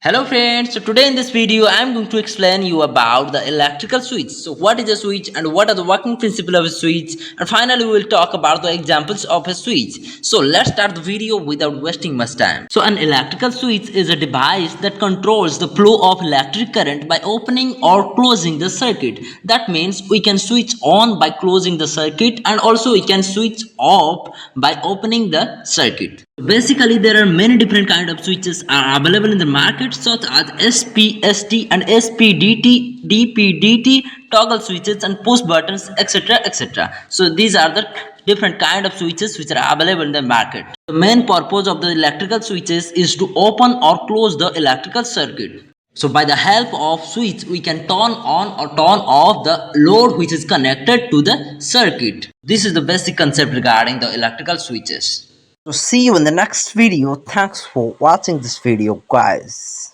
Hello friends, so today in this video I am going to explain you about the electrical switch. So what is a switch and what are the working principle of a switch, and finally we will talk about the examples of a switch. So let's start the video without wasting much time. So an electrical switch is a device that controls the flow of electric current by opening or closing the circuit. That means we can switch on by closing the circuit, and also we can switch off by opening the circuit. Basically, there are many different kind of switches are available in the market, such as SPST and SPDT, DPDT, toggle switches and push buttons, etc., etc. So these are the different kind of switches which are available in the market. The main purpose of the electrical switches is to open or close the electrical circuit. So by the help of switch, we can turn on or turn off the load which is connected to the circuit. This is the basic concept regarding the electrical switches. So see you in the next video. Thanks for watching this video, guys.